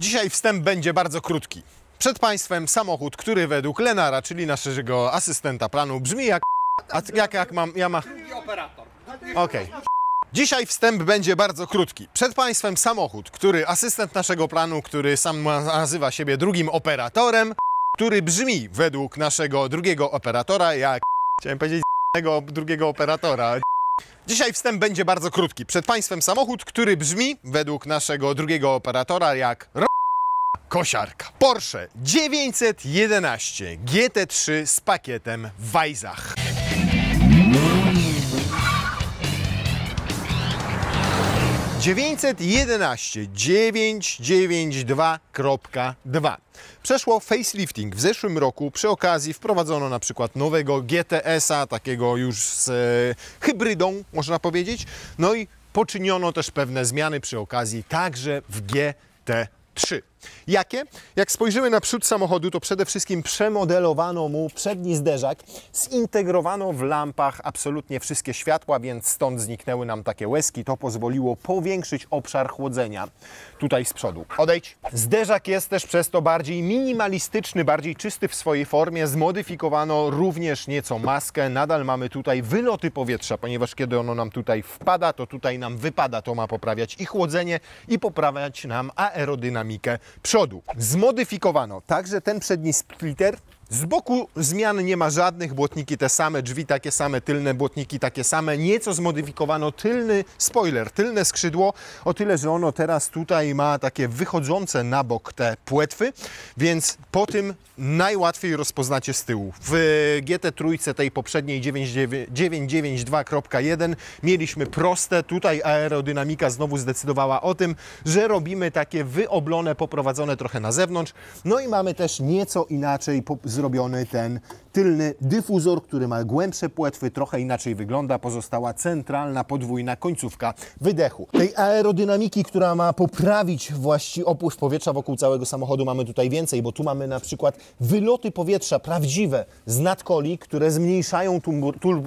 Dzisiaj wstęp będzie bardzo krótki. Przed Państwem samochód, który według Lenara, czyli naszego asystenta planu, brzmi jak... jak mam... Operator. Okej. Dzisiaj wstęp będzie bardzo krótki. Przed Państwem samochód, który asystent naszego planu, który sam nazywa siebie drugim operatorem, który brzmi według naszego drugiego operatora jak... Chciałem powiedzieć drugiego operatora. Dzisiaj wstęp będzie bardzo krótki. Przed Państwem samochód, który brzmi według naszego drugiego operatora jak... Kosiarka. Porsche 911 GT3 z pakietem Weissach. ...911 992.2. Przeszło facelifting w zeszłym roku. Przy okazji wprowadzono na przykład nowego GTS-a, takiego już z hybrydą, można powiedzieć. No i poczyniono też pewne zmiany przy okazji także w GT3. Jakie? Jak spojrzymy na przód samochodu, to przede wszystkim przemodelowano mu przedni zderzak, zintegrowano w lampach absolutnie wszystkie światła, więc stąd zniknęły nam takie łezki. To pozwoliło powiększyć obszar chłodzenia tutaj z przodu. Odejdź. Zderzak jest też przez to bardziej minimalistyczny, bardziej czysty w swojej formie. Zmodyfikowano również nieco maskę. Nadal mamy tutaj wyloty powietrza, ponieważ kiedy ono nam tutaj wpada, to tutaj nam wypada. To ma poprawiać i chłodzenie, i poprawiać nam aerodynamikę przodu. Zmodyfikowano także ten przedni splitter. Z boku zmian nie ma żadnych, błotniki te same, drzwi takie same, tylne błotniki takie same. Nieco zmodyfikowano tylny spoiler, tylne skrzydło, o tyle, że ono teraz tutaj ma takie wychodzące na bok te płetwy, więc po tym najłatwiej rozpoznacie z tyłu. W GT3 tej poprzedniej 992.1 mieliśmy proste, tutaj aerodynamika znowu zdecydowała o tym, że robimy takie wyoblone, poprowadzone trochę na zewnątrz. No i mamy też nieco inaczej zrobiony ten tylny dyfuzor, który ma głębsze płetwy, trochę inaczej wygląda. Pozostała centralna, podwójna końcówka wydechu. Tej aerodynamiki, która ma poprawić opływ powietrza wokół całego samochodu, mamy tutaj więcej, bo tu mamy na przykład wyloty powietrza prawdziwe z nadkoli, które zmniejszają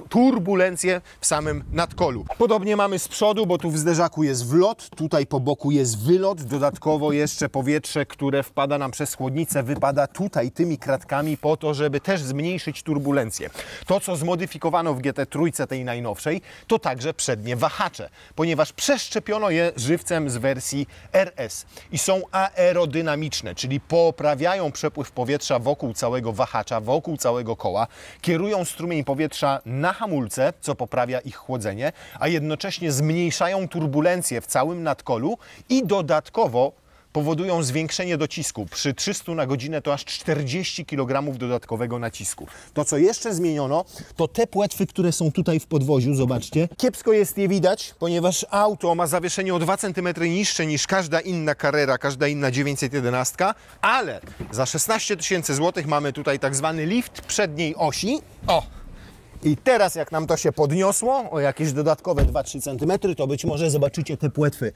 turbulencję w samym nadkolu. Podobnie mamy z przodu, bo tu w zderzaku jest wlot, tutaj po boku jest wylot. Dodatkowo jeszcze powietrze, które wpada nam przez chłodnicę, wypada tutaj tymi kratkami po to, żeby też zmniejszyć turbulencję. To, co zmodyfikowano w GT3 tej najnowszej, to także przednie wahacze, ponieważ przeszczepiono je żywcem z wersji RS i są aerodynamiczne, czyli poprawiają przepływ powietrza wokół całego wahacza, wokół całego koła, kierują strumień powietrza na hamulce, co poprawia ich chłodzenie, a jednocześnie zmniejszają turbulencję w całym nadkolu i dodatkowo powodują zwiększenie docisku. Przy 300 na godzinę to aż 40 kg dodatkowego nacisku. To, co jeszcze zmieniono, to te płetwy, które są tutaj w podwoziu, zobaczcie. Kiepsko jest je widać, ponieważ auto ma zawieszenie o 2 cm niższe niż każda inna Carrera, każda inna 911, ale za 16 000 złotych mamy tutaj tak zwany lift przedniej osi. O! I teraz jak nam to się podniosło o jakieś dodatkowe 2-3 cm, to być może zobaczycie te płetwy.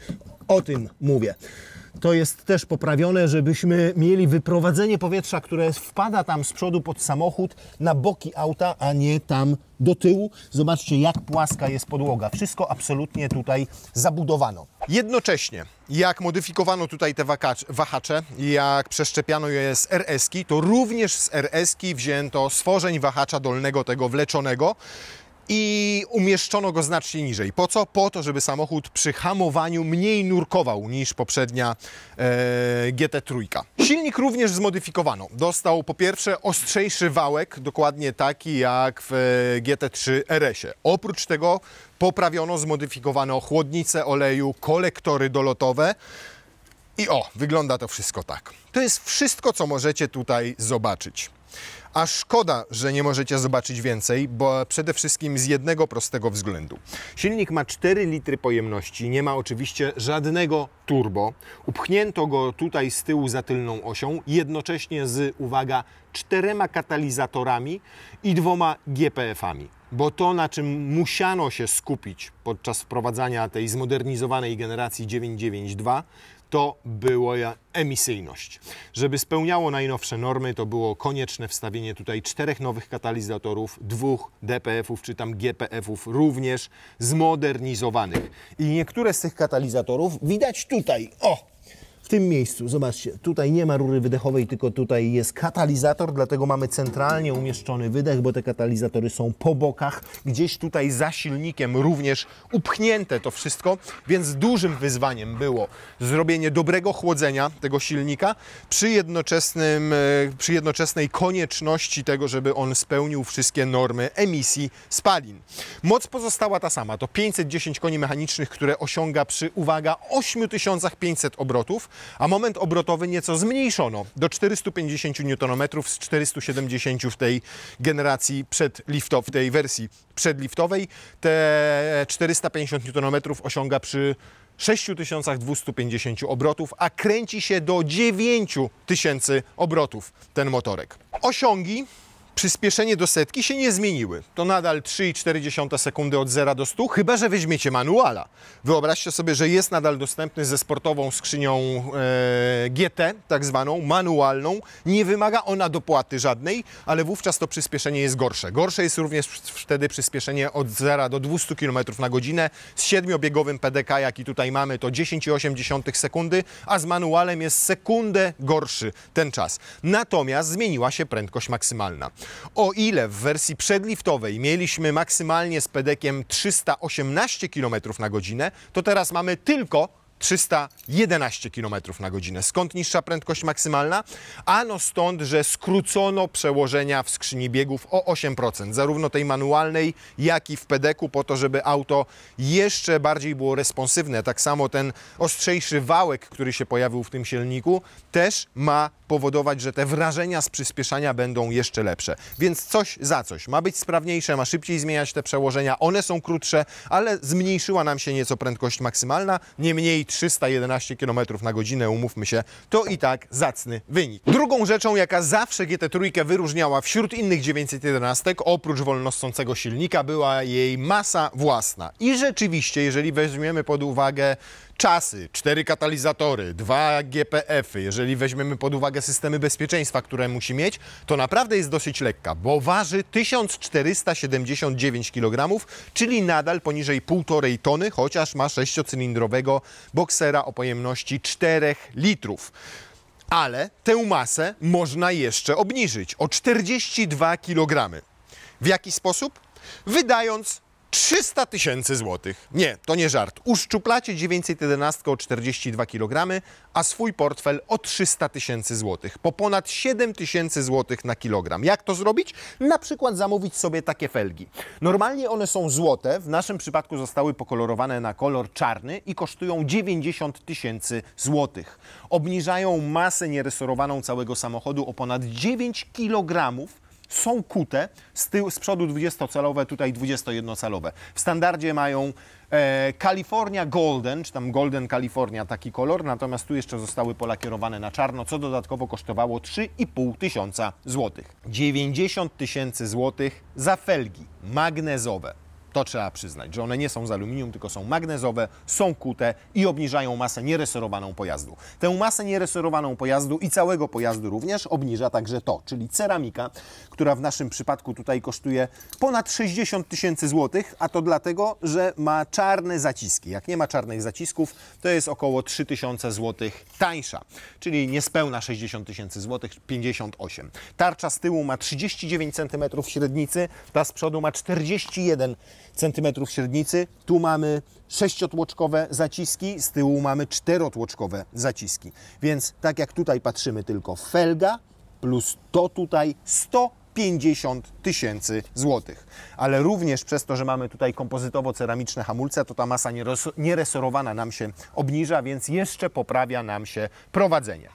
O tym mówię. To jest też poprawione, żebyśmy mieli wyprowadzenie powietrza, które wpada tam z przodu pod samochód na boki auta, a nie tam do tyłu. Zobaczcie, jak płaska jest podłoga. Wszystko absolutnie tutaj zabudowano. Jednocześnie, jak modyfikowano tutaj te wahacze, jak przeszczepiano je z RS-ki, to również z RS-ki wzięto stworzeń wahacza dolnego, tego wleczonego, i umieszczono go znacznie niżej. Po co? Po to, żeby samochód przy hamowaniu mniej nurkował niż poprzednia GT3. Silnik również zmodyfikowano. Dostał po pierwsze ostrzejszy wałek, dokładnie taki jak w GT3 RS-ie. Oprócz tego poprawiono, zmodyfikowano chłodnicę oleju, kolektory dolotowe. I wygląda to wszystko tak. To jest wszystko, co możecie tutaj zobaczyć. A szkoda, że nie możecie zobaczyć więcej, bo przede wszystkim z jednego prostego względu. Silnik ma 4 litry pojemności, nie ma oczywiście żadnego turbo. Upchnięto go tutaj z tyłu za tylną osią, jednocześnie z, uwaga, 4 katalizatorami i 2 GPF-ami. Bo to, na czym musiano się skupić podczas wprowadzania tej zmodernizowanej generacji 992, to była emisyjność. Żeby spełniało najnowsze normy, to było konieczne wstawienie tutaj 4 nowych katalizatorów, 2 DPF-ów czy tam GPF-ów również zmodernizowanych. I niektóre z tych katalizatorów widać tutaj. w tym miejscu, zobaczcie, tutaj nie ma rury wydechowej, tylko tutaj jest katalizator, dlatego mamy centralnie umieszczony wydech, bo te katalizatory są po bokach, gdzieś tutaj za silnikiem również upchnięte to wszystko, więc dużym wyzwaniem było zrobienie dobrego chłodzenia tego silnika przy jednoczesnej konieczności tego, żeby on spełnił wszystkie normy emisji spalin. Moc pozostała ta sama, to 510 koni mechanicznych, które osiąga przy, uwaga, 8500 obrotów, a moment obrotowy nieco zmniejszono do 450 Nm z 470 w tej generacji w tej wersji przedliftowej. Te 450 Nm osiąga przy 6250 obrotów, a kręci się do 9000 obrotów ten motorek. Osiągi, przyspieszenie do setki się nie zmieniły. To nadal 3,4 sekundy od 0 do 100, chyba że weźmiecie manuala. Wyobraźcie sobie, że jest nadal dostępny ze sportową skrzynią GT, tak zwaną, manualną. Nie wymaga ona dopłaty żadnej, ale wówczas to przyspieszenie jest gorsze. Gorsze jest również wtedy przyspieszenie od 0 do 200 km na godzinę. Z 7-biegowym PDK, jaki tutaj mamy, to 10,8 sekundy, a z manualem jest sekundę gorszy ten czas. Natomiast zmieniła się prędkość maksymalna. O ile w wersji przedliftowej mieliśmy maksymalnie z pedekiem 318 km na godzinę, to teraz mamy tylko 311 km na godzinę. Skąd niższa prędkość maksymalna? Ano stąd, że skrócono przełożenia w skrzyni biegów o 8%, zarówno tej manualnej, jak i w pedeku, po to, żeby auto jeszcze bardziej było responsywne. Tak samo ten ostrzejszy wałek, który się pojawił w tym silniku, też ma powodować, że te wrażenia z przyspieszania będą jeszcze lepsze. Więc coś za coś. Ma być sprawniejsze, ma szybciej zmieniać te przełożenia. One są krótsze, ale zmniejszyła nam się nieco prędkość maksymalna. Niemniej 311 km na godzinę, umówmy się, to i tak zacny wynik. Drugą rzeczą, jaka zawsze GT3 wyróżniała wśród innych 911, oprócz wolnosącego silnika, była jej masa własna. I rzeczywiście, jeżeli weźmiemy pod uwagę czasy, 4 katalizatory, 2 GPF-y, jeżeli weźmiemy pod uwagę systemy bezpieczeństwa, które musi mieć, to naprawdę jest dosyć lekka, bo waży 1479 kg, czyli nadal poniżej 1,5 tony, chociaż ma 6-cylindrowego boksera o pojemności 4 litrów. Ale tę masę można jeszcze obniżyć o 42 kg. W jaki sposób? Wydając 300 000 złotych. Nie, to nie żart. Uszczuplacie 911 o 42 kg, a swój portfel o 300 000 złotych. Po ponad 7 000 złotych na kilogram. Jak to zrobić? Na przykład zamówić sobie takie felgi. Normalnie one są złote, w naszym przypadku zostały pokolorowane na kolor czarny i kosztują 90 000 złotych. Obniżają masę nieresorowaną całego samochodu o ponad 9 kg. Są kute, z przodu 20-calowe, tutaj 21-calowe. W standardzie mają California Golden, czy tam Golden California, taki kolor, natomiast tu jeszcze zostały polakierowane na czarno, co dodatkowo kosztowało 3500 złotych. 90 000 złotych za felgi magnezowe. To trzeba przyznać, że one nie są z aluminium, tylko są magnezowe, są kute i obniżają masę nieresorowaną pojazdu. Tę masę nieresorowaną pojazdu i całego pojazdu również obniża także to, czyli ceramika, która w naszym przypadku tutaj kosztuje ponad 60 000 złotych, a to dlatego, że ma czarne zaciski. Jak nie ma czarnych zacisków, to jest około 3000 złotych tańsza, czyli niespełna 60 000 złotych, 58. Tarcza z tyłu ma 39 cm średnicy, ta z przodu ma 41 cm średnicy. Tu mamy 6-tłoczkowe zaciski, z tyłu mamy 4-tłoczkowe zaciski. Więc tak jak tutaj patrzymy, tylko felga plus to tutaj 150 000 złotych. Ale również przez to, że mamy tutaj kompozytowo-ceramiczne hamulce, to ta masa nieresorowana nam się obniża, więc jeszcze poprawia nam się prowadzenie.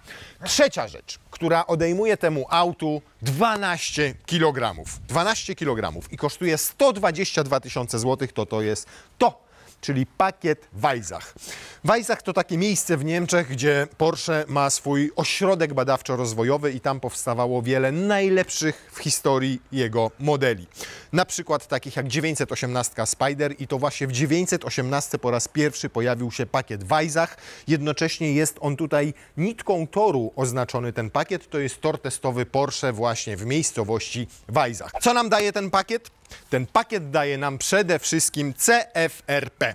Trzecia rzecz, która odejmuje temu autu 12 kg. 12 kg i kosztuje 122 000 złotych, to jest to. Czyli pakiet Weissach. Weissach to takie miejsce w Niemczech, gdzie Porsche ma swój ośrodek badawczo-rozwojowy i tam powstawało wiele najlepszych w historii jego modeli. Na przykład takich jak 918 Spider i to właśnie w 918 po raz pierwszy pojawił się pakiet Weissach. Jednocześnie jest on tutaj nitką toru oznaczony ten pakiet. To jest tor testowy Porsche właśnie w miejscowości Weissach. Co nam daje ten pakiet? Ten pakiet daje nam przede wszystkim CFRP.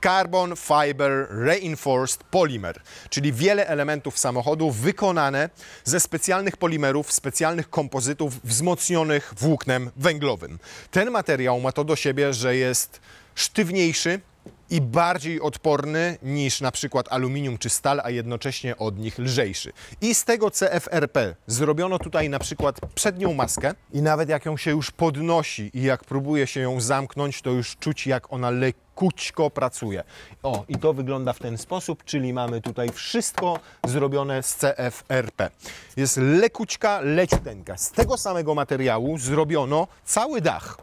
Carbon Fiber Reinforced Polymer, czyli wiele elementów samochodu wykonane ze specjalnych polimerów, specjalnych kompozytów wzmocnionych włóknem węglowym. Ten materiał ma to do siebie, że jest sztywniejszy i bardziej odporny niż na przykład aluminium czy stal, a jednocześnie od nich lżejszy. I z tego CFRP zrobiono tutaj na przykład przednią maskę i nawet jak ją się już podnosi i jak próbuje się ją zamknąć, to już czuć, jak ona leciutko pracuje. O, i to wygląda w ten sposób, czyli mamy tutaj wszystko zrobione z CFRP. Jest lekućka, leciuteńka. Z tego samego materiału zrobiono cały dach.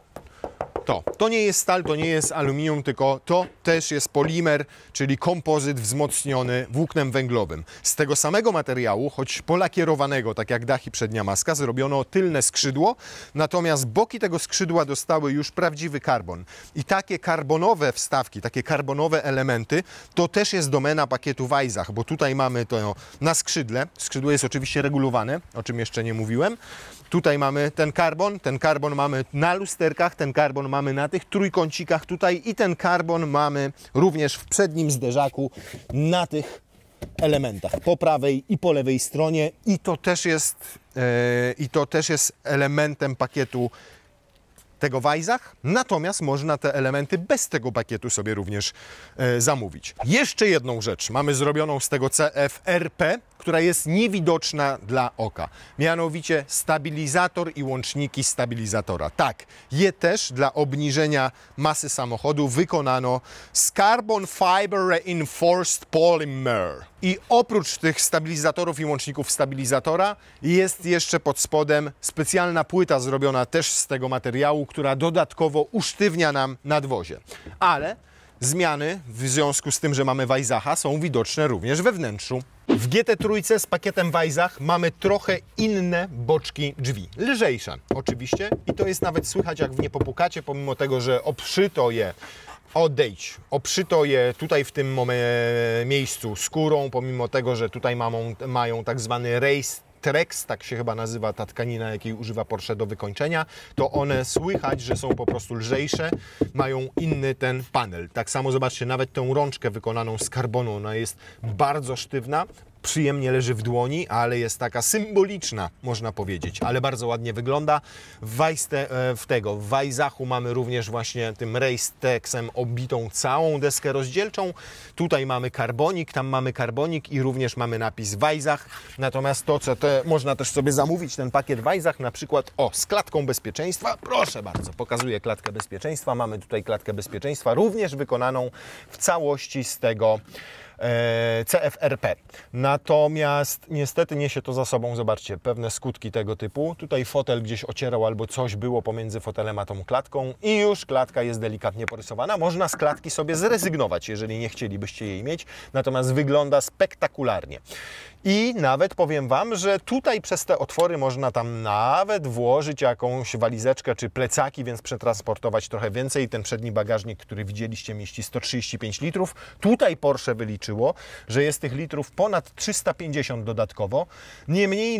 To nie jest stal, to nie jest aluminium, tylko to też jest polimer, czyli kompozyt wzmocniony włóknem węglowym. Z tego samego materiału, choć polakierowanego, tak jak dach i przednia maska, zrobiono tylne skrzydło, natomiast boki tego skrzydła dostały już prawdziwy karbon. I takie karbonowe wstawki, takie karbonowe elementy, to też jest domena pakietu Weissach, bo tutaj mamy to na skrzydle. Skrzydło jest oczywiście regulowane, o czym jeszcze nie mówiłem. Tutaj mamy ten karbon mamy na lusterkach, ten karbon mamy na tych trójkącikach tutaj i ten karbon mamy również w przednim zderzaku na tych elementach po prawej i po lewej stronie i to też jest elementem pakietu tego Weissach, natomiast można te elementy bez tego pakietu sobie również zamówić. Jeszcze jedną rzecz mamy zrobioną z tego CFRP, która jest niewidoczna dla oka. Mianowicie stabilizator i łączniki stabilizatora. Tak, je też dla obniżenia masy samochodu wykonano z Carbon Fiber Reinforced Polymer. I oprócz tych stabilizatorów i łączników stabilizatora jest jeszcze pod spodem specjalna płyta zrobiona też z tego materiału, która dodatkowo usztywnia nam nadwozie. Ale zmiany w związku z tym, że mamy Weissacha, są widoczne również we wnętrzu. W GT3 z pakietem Weissach mamy trochę inne boczki drzwi. Lżejsze oczywiście i to jest nawet słychać, jak w nie popukacie, pomimo tego, że obszyto je obszyto je tutaj w tym miejscu skórą, pomimo tego, że tutaj mają tak zwany race Trex, tak się chyba nazywa ta tkanina, jakiej używa Porsche do wykończenia, to one słychać, że są po prostu lżejsze, mają inny ten panel. Tak samo zobaczcie, nawet tę rączkę wykonaną z karbonu, ona jest bardzo sztywna, przyjemnie leży w dłoni, ale jest taka symboliczna, można powiedzieć, ale bardzo ładnie wygląda. W Weissachu mamy również właśnie tym Race Texem obitą całą deskę rozdzielczą. Tutaj mamy karbonik, tam mamy karbonik i również mamy napis Weissach. Natomiast to, co można też sobie zamówić, ten pakiet Weissach, na przykład z klatką bezpieczeństwa. Proszę bardzo, pokazuję klatkę bezpieczeństwa. Mamy tutaj klatkę bezpieczeństwa, również wykonaną w całości z tego CFRP. Natomiast niestety niesie to za sobą, zobaczcie, pewne skutki tego typu. Tutaj fotel gdzieś ocierał albo coś było pomiędzy fotelem a tą klatką i już klatka jest delikatnie porysowana. Można z klatki sobie zrezygnować, jeżeli nie chcielibyście jej mieć, natomiast wygląda spektakularnie. I nawet powiem Wam, że tutaj przez te otwory można tam nawet włożyć jakąś walizeczkę czy plecaki, więc przetransportować trochę więcej. Ten przedni bagażnik, który widzieliście, mieści 135 litrów. Tutaj Porsche wyliczyło, że jest tych litrów ponad 350 dodatkowo. Niemniej,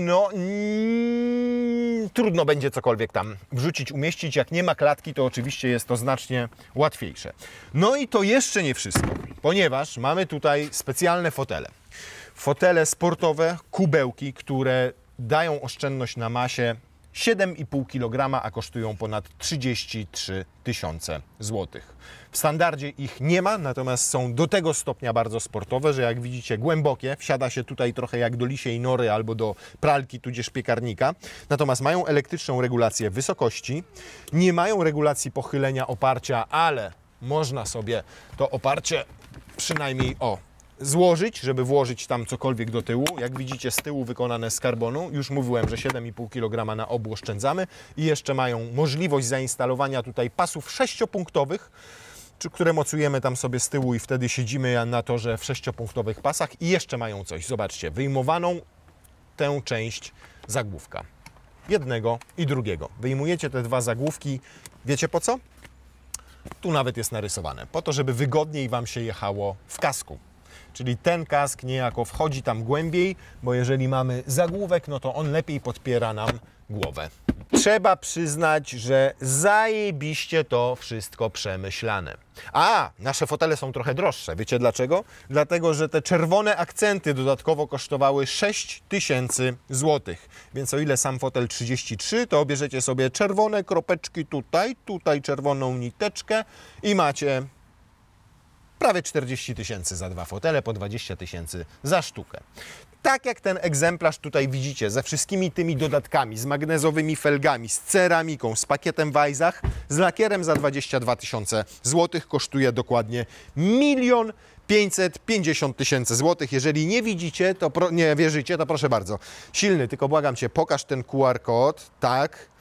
trudno będzie cokolwiek tam wrzucić, umieścić. Jak nie ma klatki, to oczywiście jest to znacznie łatwiejsze. No i to jeszcze nie wszystko, ponieważ mamy tutaj specjalne fotele. Fotele sportowe, kubełki, które dają oszczędność na masie 7,5 kg, a kosztują ponad 33 000 złotych. W standardzie ich nie ma, natomiast są do tego stopnia bardzo sportowe, że jak widzicie głębokie, wsiada się tutaj trochę jak do lisiej nory albo do pralki tudzież piekarnika. Natomiast mają elektryczną regulację wysokości, nie mają regulacji pochylenia oparcia, ale można sobie to oparcie przynajmniej złożyć, żeby włożyć tam cokolwiek do tyłu. Jak widzicie, z tyłu wykonane z karbonu. Już mówiłem, że 7,5 kg na obu oszczędzamy i jeszcze mają możliwość zainstalowania tutaj pasów 6-punktowych, które mocujemy tam sobie z tyłu i wtedy siedzimy na torze w 6-punktowych pasach i jeszcze mają coś. Zobaczcie, wyjmowaną tę część zagłówka. Jednego i drugiego. Wyjmujecie te dwa zagłówki. Wiecie po co? Tu nawet jest narysowane. Po to, żeby wygodniej Wam się jechało w kasku. Czyli ten kask niejako wchodzi tam głębiej, bo jeżeli mamy zagłówek, no to on lepiej podpiera nam głowę. trzeba przyznać, że zajebiście to wszystko przemyślane. A, nasze fotele są trochę droższe. Wiecie dlaczego? Dlatego, że te czerwone akcenty dodatkowo kosztowały 6000 zł. Więc o ile sam fotel 33, to bierzecie sobie czerwone kropeczki tutaj czerwoną niteczkę i macie prawie 40 000 za 2 fotele, po 20 000 za sztukę. Tak jak ten egzemplarz tutaj widzicie, ze wszystkimi tymi dodatkami, z magnezowymi felgami, z ceramiką, z pakietem Weissach, z lakierem za 22 000 zł kosztuje dokładnie 1 550 000 zł. Jeżeli nie widzicie, to nie wierzycie, to proszę bardzo. Silny, tylko błagam Cię, pokaż ten QR kod, tak,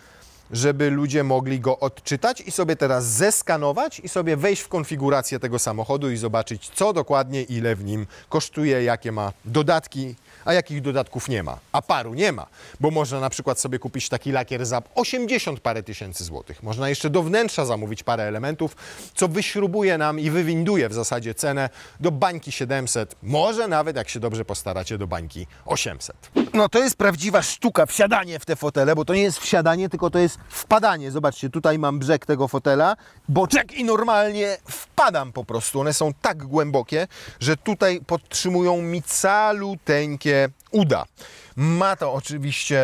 żeby ludzie mogli go odczytać i sobie teraz zeskanować i sobie wejść w konfigurację tego samochodu i zobaczyć, co dokładnie, ile w nim kosztuje, jakie ma dodatki, a jakich dodatków nie ma. A paru nie ma, bo można na przykład sobie kupić taki lakier za 80 parę tysięcy złotych. Można jeszcze do wnętrza zamówić parę elementów, co wyśrubuje nam i wywinduje w zasadzie cenę do bańki 700, może nawet, jak się dobrze postaracie, do bańki 800. No to jest prawdziwa sztuka, wsiadanie w te fotele, bo to nie jest wsiadanie, tylko to jest wpadanie. Zobaczcie, tutaj mam brzeg tego fotela, boczek i normalnie wpadam po prostu. One są tak głębokie, że tutaj podtrzymują mi caluteńkie uda. Ma to oczywiście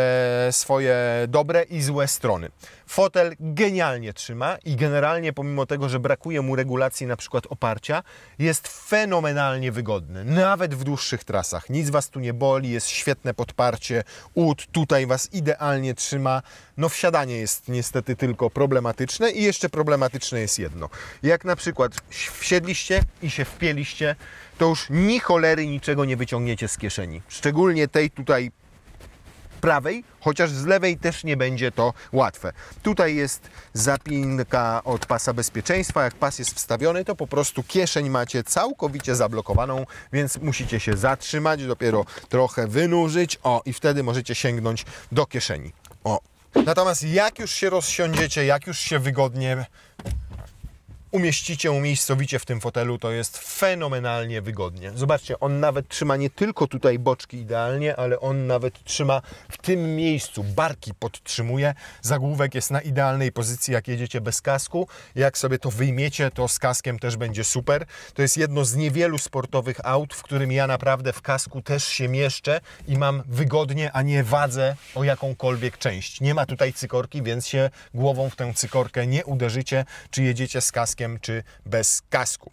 swoje dobre i złe strony. Fotel genialnie trzyma i generalnie, pomimo tego, że brakuje mu regulacji na przykład oparcia, jest fenomenalnie wygodny. Nawet w dłuższych trasach. Nic Was tu nie boli, jest świetne podparcie ud, tutaj Was idealnie trzyma. No wsiadanie jest niestety tylko problematyczne i jeszcze problematyczne jest jedno. Jak na przykład wsiedliście i się wpięliście, to już ni cholery niczego nie wyciągniecie z kieszeni. Szczególnie tej tutaj prawej, chociaż z lewej też nie będzie to łatwe. Tutaj jest zapinka od pasa bezpieczeństwa. Jak pas jest wstawiony, to po prostu kieszeń macie całkowicie zablokowaną, więc musicie się zatrzymać, dopiero trochę wynurzyć, o, i wtedy możecie sięgnąć do kieszeni. O. Natomiast jak już się rozsiądziecie, jak już się wygodnie umieścicie, umiejscowicie w tym fotelu, to jest fenomenalnie wygodnie. Zobaczcie, on nawet trzyma nie tylko tutaj boczki idealnie, ale on nawet trzyma w tym miejscu, barki podtrzymuje. Zagłówek jest na idealnej pozycji, jak jedziecie bez kasku. Jak sobie to wyjmiecie, to z kaskiem też będzie super. To jest jedno z niewielu sportowych aut, w którym ja naprawdę w kasku też się mieszczę i mam wygodnie, a nie wadzę o jakąkolwiek część. Nie ma tutaj cykorki, więc się głową w tę cykorkę nie uderzycie, czy jedziecie z kaskiem, czy bez kasku.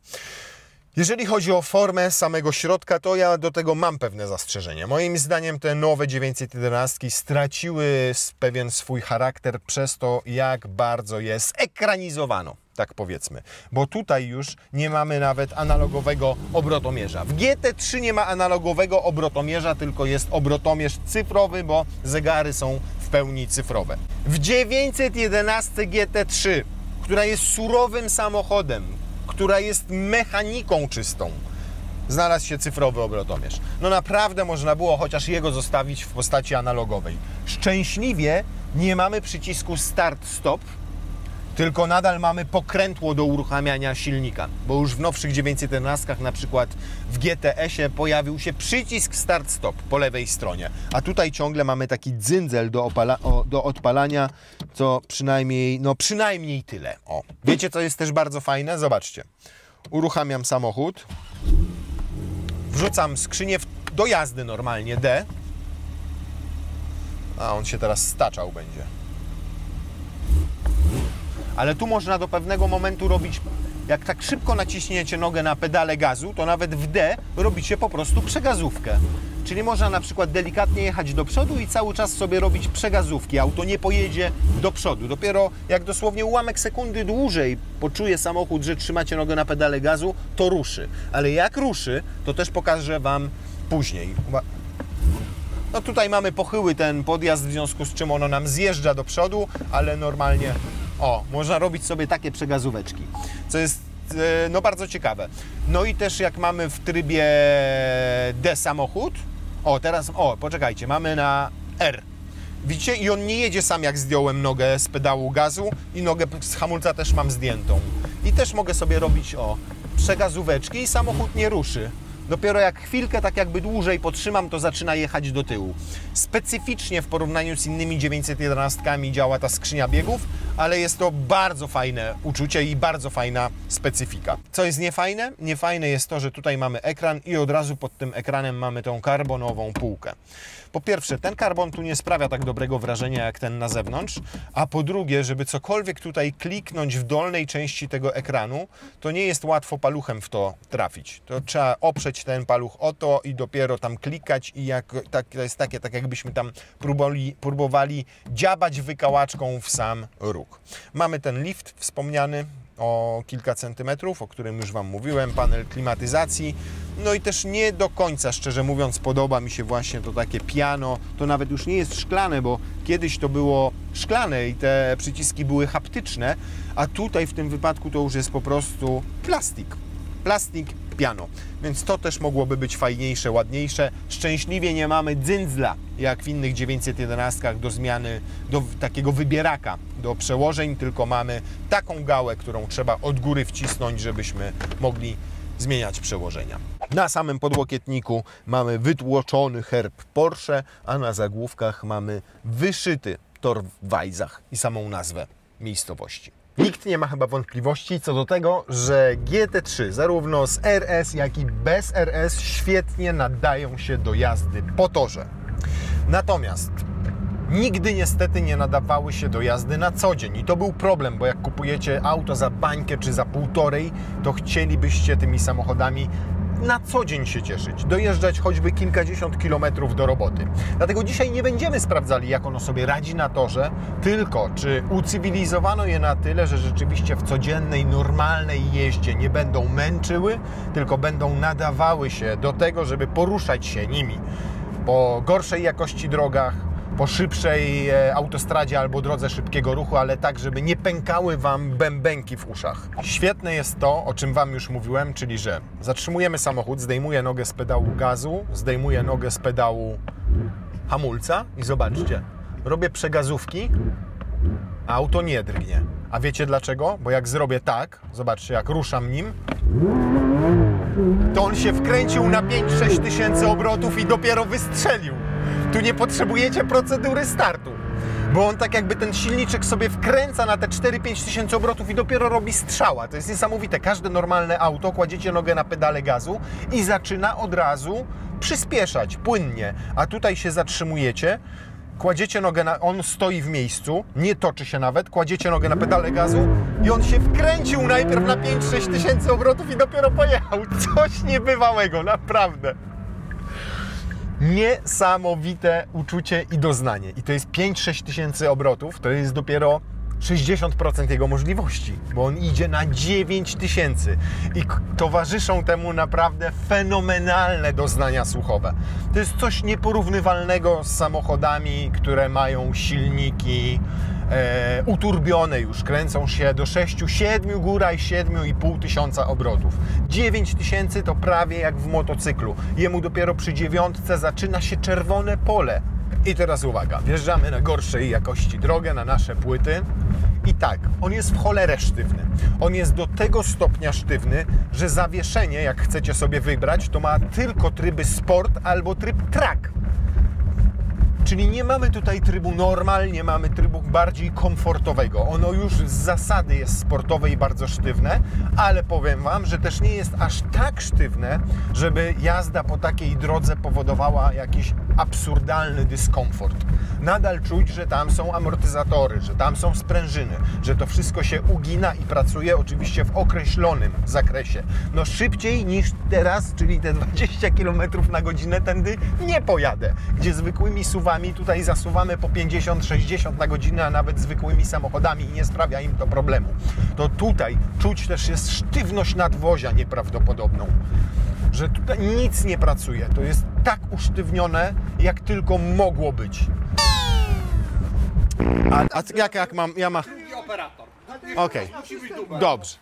Jeżeli chodzi o formę samego środka, to ja do tego mam pewne zastrzeżenia. Moim zdaniem te nowe 911 straciły pewien swój charakter przez to, jak bardzo je zekranizowano, tak powiedzmy. Bo tutaj już nie mamy nawet analogowego obrotomierza. W GT3 nie ma analogowego obrotomierza, tylko jest obrotomierz cyfrowy, bo zegary są w pełni cyfrowe. W 911 GT3, która jest surowym samochodem, która jest mechaniką czystą, znalazł się cyfrowy obrotomierz. No naprawdę można było chociaż jego zostawić w postaci analogowej. Szczęśliwie nie mamy przycisku start-stop, tylko nadal mamy pokrętło do uruchamiania silnika, bo już w nowszych 911, na przykład w GTS-ie pojawił się przycisk start-stop po lewej stronie, a tutaj ciągle mamy taki dzyndzel do odpalania, co przynajmniej tyle. O. Wiecie, co jest też bardzo fajne? Zobaczcie. Uruchamiam samochód, wrzucam skrzynię do jazdy normalnie, D, a on się teraz staczał będzie. Ale tu można do pewnego momentu robić, jak tak szybko naciśniecie nogę na pedale gazu, to nawet w D robicie po prostu przegazówkę. Czyli można na przykład delikatnie jechać do przodu i cały czas sobie robić przegazówki. Auto nie pojedzie do przodu. Dopiero jak dosłownie ułamek sekundy dłużej poczuje samochód, że trzymacie nogę na pedale gazu, to ruszy. Ale jak ruszy, to też pokażę Wam później. No tutaj mamy pochyły ten podjazd, w związku z czym ono nam zjeżdża do przodu, ale normalnie można robić sobie takie przegazóweczki, co jest no bardzo ciekawe. No i też jak mamy w trybie D samochód, teraz, poczekajcie, mamy na R. Widzicie? I on nie jedzie sam, jak zdjąłem nogę z pedału gazu i nogę z hamulca też mam zdjętą. I też mogę sobie robić przegazóweczki i samochód nie ruszy. Dopiero jak chwilkę, tak jakby dłużej potrzymam, to zaczyna jechać do tyłu. Specyficznie w porównaniu z innymi 911 działa ta skrzynia biegów, ale jest to bardzo fajne uczucie i bardzo fajna specyfika. Co jest niefajne? Niefajne jest to, że tutaj mamy ekran i od razu pod tym ekranem mamy tą karbonową półkę. Po pierwsze, ten karbon tu nie sprawia tak dobrego wrażenia jak ten na zewnątrz, a po drugie, żeby cokolwiek tutaj kliknąć w dolnej części tego ekranu, to nie jest łatwo paluchem w to trafić. To trzeba oprzeć ten paluch o to i dopiero tam klikać i to jest takie, tak jakbyśmy tam próbowali dziabać wykałaczką w sam róg. Mamy ten lift wspomniany o kilka centymetrów, o którym już Wam mówiłem, panel klimatyzacji. No i też nie do końca, szczerze mówiąc, podoba mi się właśnie to takie piano. To nawet już nie jest szklane, bo kiedyś to było szklane i te przyciski były haptyczne, a tutaj w tym wypadku to już jest po prostu plastik. Plastik, piano. Więc to też mogłoby być fajniejsze, ładniejsze. Szczęśliwie nie mamy dzyndzla, jak w innych 911 do zmiany, do takiego wybieraka do przełożeń, tylko mamy taką gałę, którą trzeba od góry wcisnąć, żebyśmy mogli zmieniać przełożenia. Na samym podłokietniku mamy wytłoczony herb Porsche, a na zagłówkach mamy wyszyty tor w Wajzach i samą nazwę miejscowości. Nikt nie ma chyba wątpliwości co do tego, że GT3 zarówno z RS, jak i bez RS świetnie nadają się do jazdy po torze. Natomiast nigdy niestety nie nadawały się do jazdy na co dzień i to był problem, bo jak kupujecie auto za bańkę czy za półtorej, to chcielibyście tymi samochodami na co dzień się cieszyć, dojeżdżać choćby kilkadziesiąt kilometrów do roboty. Dlatego dzisiaj nie będziemy sprawdzali, jak ono sobie radzi na torze, tylko czy ucywilizowano je na tyle, że rzeczywiście w codziennej, normalnej jeździe nie będą męczyły, tylko będą nadawały się do tego, żeby poruszać się nimi po gorszej jakości drogach, po szybszej autostradzie albo drodze szybkiego ruchu, ale tak, żeby nie pękały Wam bębenki w uszach. Świetne jest to, o czym Wam już mówiłem, czyli że zatrzymujemy samochód, zdejmuję nogę z pedału gazu, zdejmuję nogę z pedału hamulca i zobaczcie, robię przegazówki, a auto nie drgnie. A wiecie dlaczego? Bo jak zrobię tak, zobaczcie, jak ruszam nim, to on się wkręcił na 5-6 tysięcy obrotów i dopiero wystrzelił. Tu nie potrzebujecie procedury startu, bo on tak jakby ten silniczek sobie wkręca na te 4-5 tysięcy obrotów i dopiero robi strzała. To jest niesamowite. Każde normalne auto, kładziecie nogę na pedale gazu i zaczyna od razu przyspieszać płynnie, a tutaj się zatrzymujecie, kładziecie nogę on stoi w miejscu, nie toczy się nawet, kładziecie nogę na pedale gazu i on się wkręcił najpierw na 5-6 tysięcy obrotów i dopiero pojechał. Coś niebywałego, naprawdę. Niesamowite uczucie i doznanie. I to jest 5-6 tysięcy obrotów, to jest dopiero 60% jego możliwości, bo on idzie na 9 tysięcy i towarzyszą temu naprawdę fenomenalne doznania słuchowe. To jest coś nieporównywalnego z samochodami, które mają silniki uturbione już, kręcą się do 6-7, góra i 7,5 tysiąca obrotów. 9 tysięcy to prawie jak w motocyklu. Jemu dopiero przy 9 zaczyna się czerwone pole. I teraz uwaga, wjeżdżamy na gorszej jakości drogę, na nasze płyty i tak, on jest w cholerę sztywny. On jest do tego stopnia sztywny, że zawieszenie, jak chcecie sobie wybrać, to ma tylko tryby sport albo tryb track. Czyli nie mamy tutaj trybu normal, nie mamy trybu bardziej komfortowego. Ono już z zasady jest sportowe i bardzo sztywne, ale powiem Wam, że też nie jest aż tak sztywne, żeby jazda po takiej drodze powodowała jakiś absurdalny dyskomfort. Nadal czuć, że tam są amortyzatory, że tam są sprężyny, że to wszystko się ugina i pracuje oczywiście w określonym zakresie. No szybciej niż teraz, czyli te 20 km na godzinę tędy nie pojadę, gdzie zwykłymi suwami tutaj zasuwamy po 50-60 na godzinę, a nawet zwykłymi samochodami i nie sprawia im to problemu. To tutaj czuć też jest sztywność nadwozia nieprawdopodobną, że tutaj nic nie pracuje. To jest tak usztywnione, jak tylko mogło być. A jak mam... Ja ma... Okej,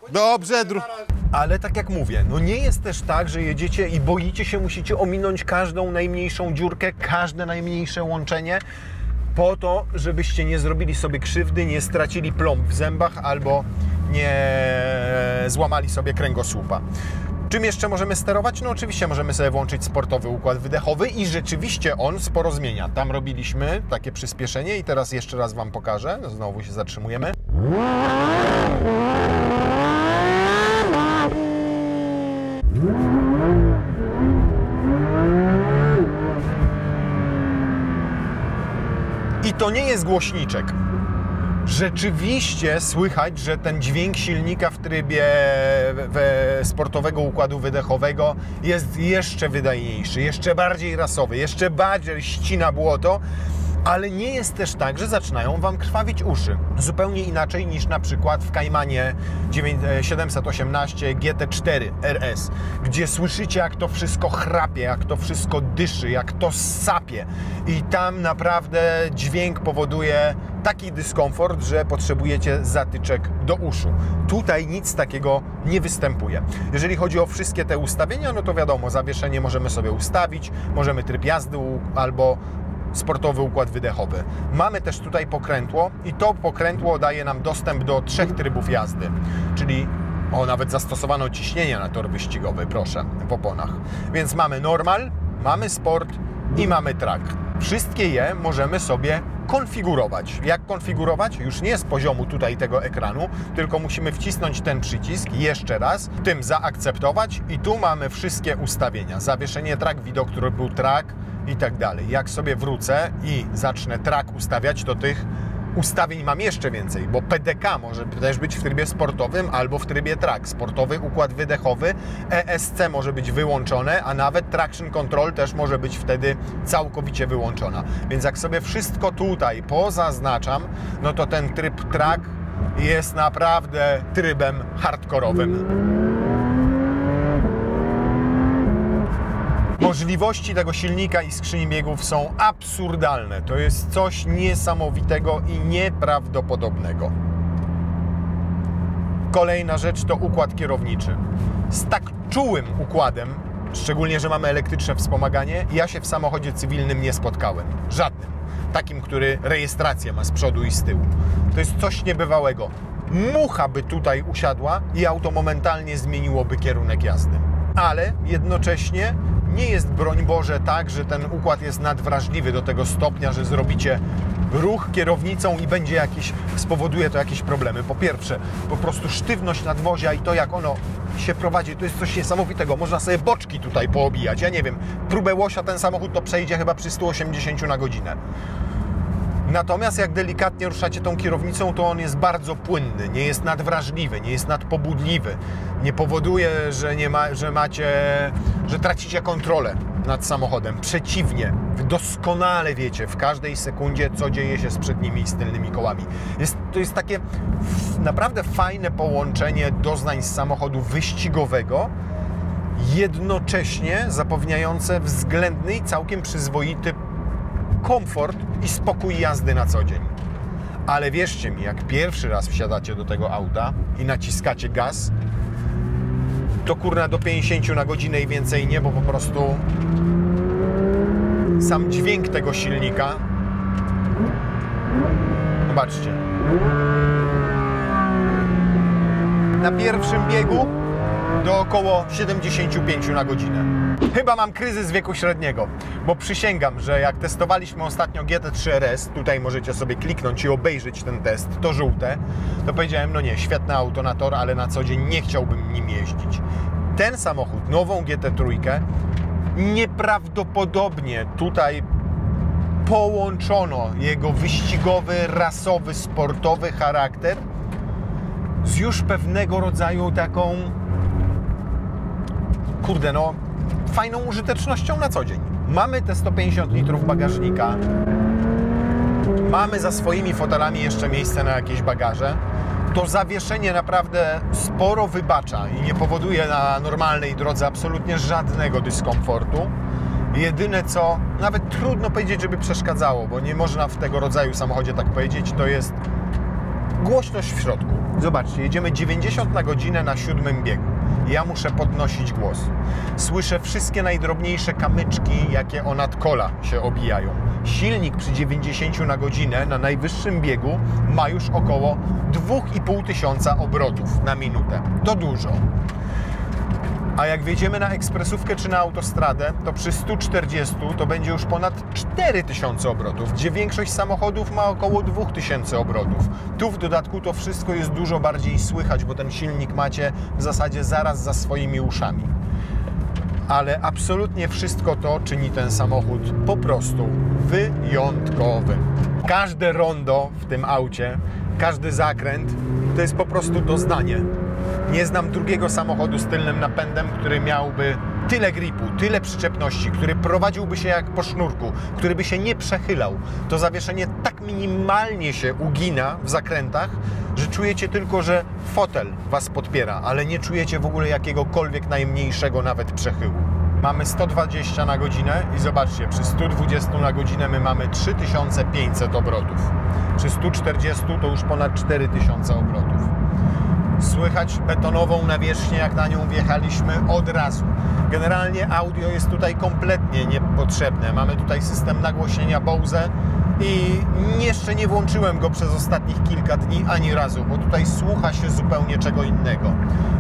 dobrze, ale tak jak mówię, no nie jest też tak, że jedziecie i boicie się, musicie ominąć każdą najmniejszą dziurkę, każde najmniejsze łączenie po to, żebyście nie zrobili sobie krzywdy, nie stracili plomb w zębach albo nie złamali sobie kręgosłupa. Czym jeszcze możemy sterować? No oczywiście możemy sobie włączyć sportowy układ wydechowy i rzeczywiście on sporo zmienia. Tam robiliśmy takie przyspieszenie i teraz jeszcze raz Wam pokażę. Znowu się zatrzymujemy. I to nie jest głośniczek. Rzeczywiście słychać, że ten dźwięk silnika w trybie sportowego układu wydechowego jest jeszcze wydajniejszy, jeszcze bardziej rasowy, jeszcze bardziej ścina błoto, ale nie jest też tak, że zaczynają Wam krwawić uszy. Zupełnie inaczej niż na przykład w Caymanie 718 GT4 RS, gdzie słyszycie, jak to wszystko chrapie, jak to wszystko dyszy, jak to sapie. I tam naprawdę dźwięk powoduje taki dyskomfort, że potrzebujecie zatyczek do uszu. Tutaj nic takiego nie występuje. Jeżeli chodzi o wszystkie te ustawienia, no to wiadomo, zawieszenie możemy sobie ustawić, możemy tryb jazdy albo sportowy układ wydechowy. Mamy też tutaj pokrętło i to pokrętło daje nam dostęp do 3 trybów jazdy, czyli nawet zastosowano ciśnienie na tor wyścigowy, proszę, w oponach. Więc mamy normal, mamy sport i mamy track. Wszystkie je możemy sobie konfigurować. Jak konfigurować? Już nie z poziomu tutaj tego ekranu, tylko musimy wcisnąć ten przycisk jeszcze raz, tym zaakceptować i tu mamy wszystkie ustawienia. Zawieszenie track, widok, który był track i tak dalej. Jak sobie wrócę i zacznę track ustawiać, to tych ustawień mam jeszcze więcej, bo PDK może też być w trybie sportowym albo w trybie track. Sportowy układ wydechowy, ESC może być wyłączone, a nawet traction control też może być wtedy całkowicie wyłączona. Więc jak sobie wszystko tutaj pozaznaczam, no to ten tryb track jest naprawdę trybem hardkorowym. Możliwości tego silnika i skrzyni biegów są absurdalne. To jest coś niesamowitego i nieprawdopodobnego. Kolejna rzecz to układ kierowniczy. Z tak czułym układem, szczególnie że mamy elektryczne wspomaganie, ja się w samochodzie cywilnym nie spotkałem. Żadnym. Takim, który rejestrację ma z przodu i z tyłu. To jest coś niebywałego. Mucha by tutaj usiadła i auto momentalnie zmieniłoby kierunek jazdy. Ale jednocześnie nie jest, broń Boże, tak, że ten układ jest nadwrażliwy do tego stopnia, że zrobicie ruch kierownicą i spowoduje to jakieś problemy. Po pierwsze, po prostu sztywność nadwozia i to, jak ono się prowadzi, to jest coś niesamowitego. Można sobie boczki tutaj poobijać. Ja nie wiem, próbę łosia ten samochód to przejdzie chyba przy 180 na godzinę. Natomiast jak delikatnie ruszacie tą kierownicą, to on jest bardzo płynny, nie jest nadwrażliwy, nie jest nadpobudliwy, nie powoduje, że tracicie kontrolę nad samochodem. Przeciwnie, wy doskonale wiecie w każdej sekundzie, co dzieje się z przednimi i z tylnymi kołami. To jest takie naprawdę fajne połączenie doznań z samochodu wyścigowego, jednocześnie zapewniające względny i całkiem przyzwoity komfort i spokój jazdy na co dzień. Ale wierzcie mi, jak pierwszy raz wsiadacie do tego auta i naciskacie gaz, to kurna do 50 na godzinę i więcej nie, bo po prostu sam dźwięk tego silnika, zobaczcie, na pierwszym biegu do około 75 na godzinę. Chyba mam kryzys wieku średniego, bo przysięgam, że jak testowaliśmy ostatnio GT3 RS, tutaj możecie sobie kliknąć i obejrzeć ten test, to żółte, to powiedziałem, no nie, świetne auto na tor, ale na co dzień nie chciałbym nim jeździć. Ten samochód, nową GT3, nieprawdopodobnie tutaj połączono jego wyścigowy, rasowy, sportowy charakter z już pewnego rodzaju taką, kurde no, fajną użytecznością na co dzień. Mamy te 150 litrów bagażnika, mamy za swoimi fotelami jeszcze miejsce na jakieś bagaże. To zawieszenie naprawdę sporo wybacza i nie powoduje na normalnej drodze absolutnie żadnego dyskomfortu. Jedyne co, nawet trudno powiedzieć, żeby przeszkadzało, bo nie można w tego rodzaju samochodzie tak powiedzieć, to jest głośność w środku. Zobaczcie, jedziemy 90 na godzinę na 7 biegu. Ja muszę podnosić głos. Słyszę wszystkie najdrobniejsze kamyczki, jakie o nadkola się obijają. Silnik przy 90 na godzinę na najwyższym biegu ma już około 2500 obrotów na minutę. To dużo. A jak wjedziemy na ekspresówkę czy na autostradę, to przy 140 to będzie już ponad 4000 obrotów, gdzie większość samochodów ma około 2000 obrotów. Tu w dodatku to wszystko jest dużo bardziej słychać, bo ten silnik macie w zasadzie zaraz za swoimi uszami. Ale absolutnie wszystko to czyni ten samochód po prostu wyjątkowym. Każde rondo w tym aucie, każdy zakręt to jest po prostu doznanie. Nie znam drugiego samochodu z tylnym napędem, który miałby tyle gripu, tyle przyczepności, który prowadziłby się jak po sznurku, który by się nie przechylał. To zawieszenie tak minimalnie się ugina w zakrętach, że czujecie tylko, że fotel was podpiera, ale nie czujecie w ogóle jakiegokolwiek najmniejszego nawet przechyłu. Mamy 120 na godzinę i zobaczcie, przy 120 na godzinę my mamy 3500 obrotów. Przy 140 to już ponad 4000 obrotów. Słychać betonową nawierzchnię, jak na nią wjechaliśmy od razu. Generalnie audio jest tutaj kompletnie niepotrzebne. Mamy tutaj system nagłośnienia Bose i jeszcze nie włączyłem go przez ostatnich kilka dni ani razu, bo tutaj słucha się zupełnie czego innego.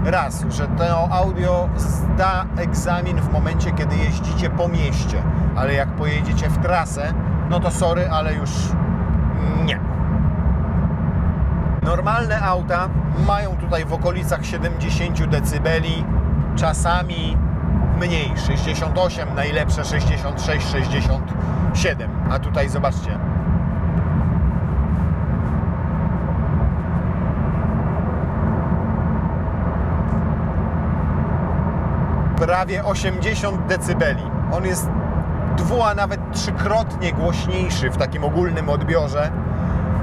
Raz, że to audio zda egzamin w momencie, kiedy jeździcie po mieście, ale jak pojedziecie w trasę, no to sorry, ale już nie. Normalne auta mają tutaj w okolicach 70 dB, czasami mniej, 68, najlepsze 66, 67. A tutaj zobaczcie. Prawie 80 dB. On jest a nawet trzykrotnie głośniejszy w takim ogólnym odbiorze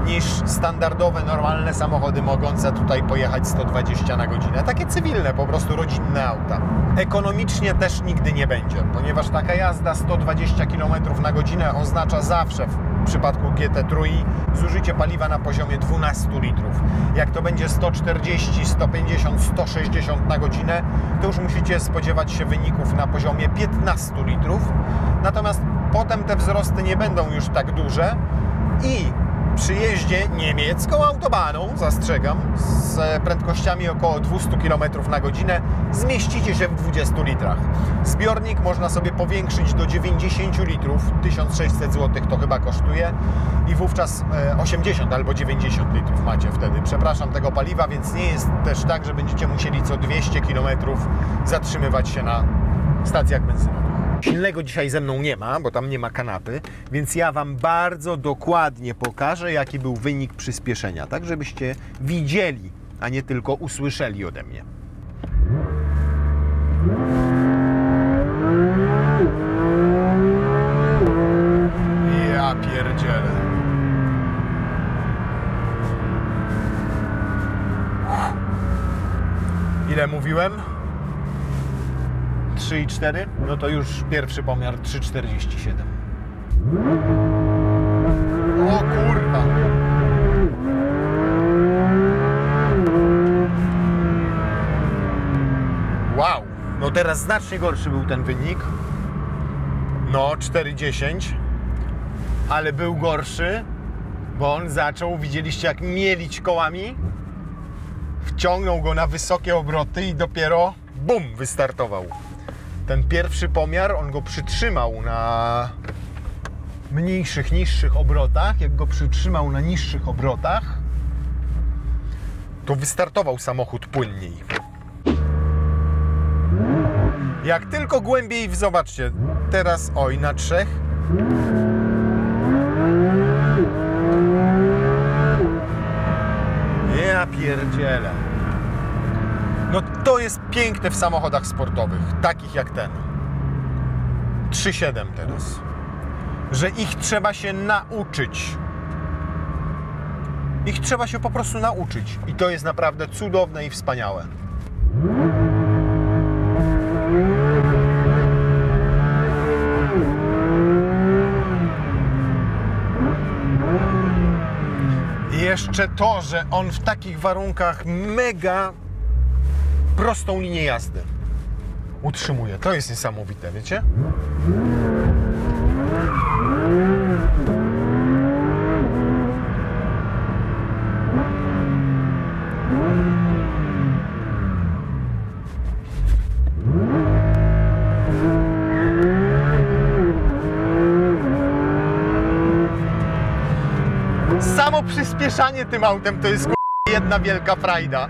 niż standardowe, normalne samochody mogące tutaj pojechać 120 na godzinę. Takie cywilne, po prostu rodzinne auta. Ekonomicznie też nigdy nie będzie, ponieważ taka jazda 120 km na godzinę oznacza zawsze w przypadku GT3 zużycie paliwa na poziomie 12 litrów. Jak to będzie 140, 150, 160 na godzinę, to już musicie spodziewać się wyników na poziomie 15 litrów. Natomiast potem te wzrosty nie będą już tak duże i przy jeździe niemiecką autobaną, zastrzegam, z prędkościami około 200 km na godzinę zmieścicie się w 20 litrach. Zbiornik można sobie powiększyć do 90 litrów, 1600 zł to chyba kosztuje i wówczas 80 albo 90 litrów macie wtedy. Przepraszam, tego paliwa, więc nie jest też tak, że będziecie musieli co 200 km zatrzymywać się na stacjach benzynowych. Silnego dzisiaj ze mną nie ma, bo tam nie ma kanapy, więc ja Wam bardzo dokładnie pokażę, jaki był wynik przyspieszenia, tak żebyście widzieli, a nie tylko usłyszeli ode mnie. Ja pierdzielę. Ile mówiłem? 3,4? No to już pierwszy pomiar 3,47. O kurwa! Wow! No teraz znacznie gorszy był ten wynik. No 4,10. Ale był gorszy, bo on zaczął, widzieliście jak mielić kołami? Wciągnął go na wysokie obroty i dopiero bum, wystartował. Ten pierwszy pomiar, on go przytrzymał na mniejszych, niższych obrotach. Jak go przytrzymał na niższych obrotach, to wystartował samochód płynniej. Jak tylko głębiej, zobaczcie, teraz oj, na 3. Ja pierdzielę. No to jest piękne w samochodach sportowych, takich jak ten. 3,7 teraz. Że ich trzeba się nauczyć. Ich trzeba się po prostu nauczyć. I to jest naprawdę cudowne i wspaniałe. I jeszcze to, że on w takich warunkach mega prostą linię jazdy utrzymuje. To jest niesamowite, wiecie? Samo przyspieszanie tym autem to jest jedna wielka frajda.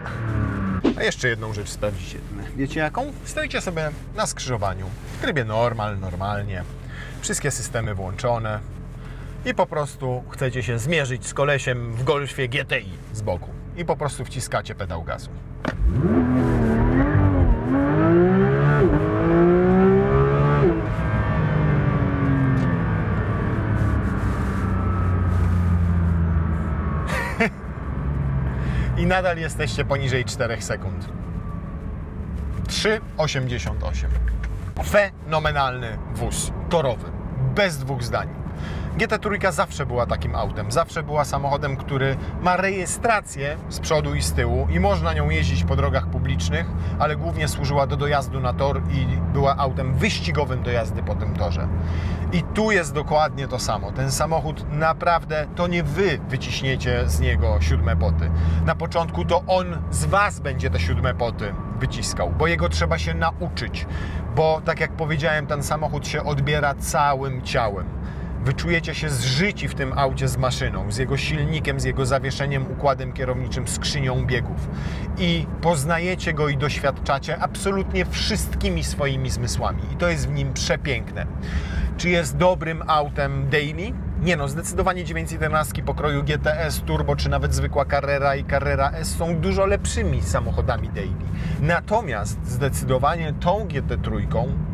A jeszcze jedną rzecz sprawdzicie. Wiecie jaką? Stoicie sobie na skrzyżowaniu w trybie normalnie. Wszystkie systemy włączone i po prostu chcecie się zmierzyć z kolesiem w Golfie GTI z boku i po prostu wciskacie pedał gazu. I nadal jesteście poniżej 4 sekund. 3,88. Fenomenalny wóz torowy, bez dwóch zdań. GT3 zawsze była takim autem, zawsze była samochodem, który ma rejestrację z przodu i z tyłu i można nią jeździć po drogach publicznych, ale głównie służyła do dojazdu na tor i była autem wyścigowym do jazdy po tym torze. I tu jest dokładnie to samo. Ten samochód naprawdę, to nie wy wyciśniecie z niego 7 poty. Na początku to on z was będzie te 7 poty wyciskał, bo jego trzeba się nauczyć, bo tak jak powiedziałem, ten samochód się odbiera całym ciałem. Wyczujecie się zżyci w tym aucie z maszyną, z jego silnikiem, z jego zawieszeniem, układem kierowniczym, skrzynią biegów. I poznajecie go i doświadczacie absolutnie wszystkimi swoimi zmysłami. I to jest w nim przepiękne. Czy jest dobrym autem daily? Nie no, zdecydowanie 911 pokroju GTS, Turbo, czy nawet zwykła Carrera i Carrera S są dużo lepszymi samochodami daily. Natomiast zdecydowanie tą GT3,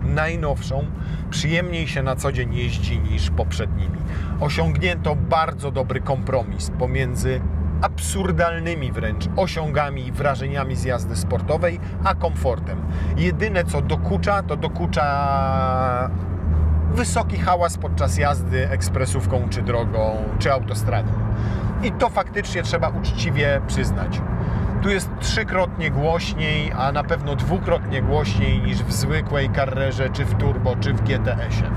najnowszą, przyjemniej się na co dzień jeździ niż poprzednimi. Osiągnięto bardzo dobry kompromis pomiędzy absurdalnymi wręcz osiągami i wrażeniami z jazdy sportowej, a komfortem. Jedyne co dokucza, to dokucza wysoki hałas podczas jazdy ekspresówką, czy drogą, czy autostradą. I to faktycznie trzeba uczciwie przyznać. Tu jest 3-krotnie głośniej, a na pewno 2-krotnie głośniej niż w zwykłej Carrerze, czy w Turbo, czy w GTS-ie.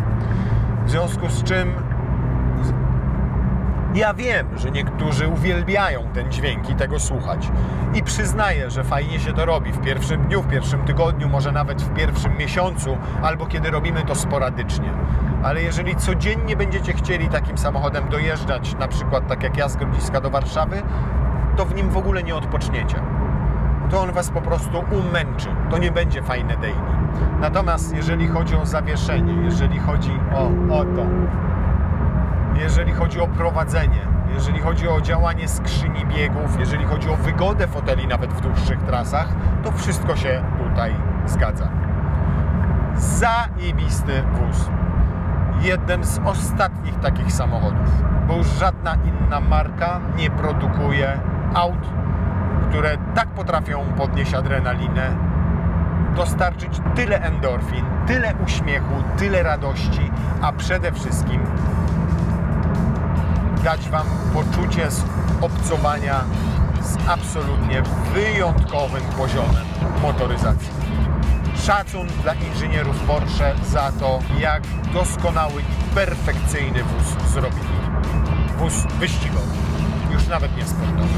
W związku z czym ja wiem, że niektórzy uwielbiają ten dźwięk i tego słuchać. I przyznaję, że fajnie się to robi w pierwszym dniu, w pierwszym tygodniu, może nawet w pierwszym miesiącu, albo kiedy robimy to sporadycznie. Ale jeżeli codziennie będziecie chcieli takim samochodem dojeżdżać, na przykład tak jak ja z Grodziska do Warszawy, to w nim w ogóle nie odpoczniecie. To on was po prostu umęczy. To nie będzie fajne daily. Natomiast jeżeli chodzi o zawieszenie, jeżeli chodzi o to, jeżeli chodzi o prowadzenie, jeżeli chodzi o działanie skrzyni biegów, jeżeli chodzi o wygodę foteli nawet w dłuższych trasach, to wszystko się tutaj zgadza. Zajebisty wóz. Jeden z ostatnich takich samochodów, bo już żadna inna marka nie produkuje aut, które tak potrafią podnieść adrenalinę, dostarczyć tyle endorfin, tyle uśmiechu, tyle radości, a przede wszystkim dać wam poczucie obcowania z absolutnie wyjątkowym poziomem motoryzacji. Szacun dla inżynierów Porsche za to, jak doskonały i perfekcyjny wóz zrobili. Wóz wyścigowy, już nawet nie sportowy.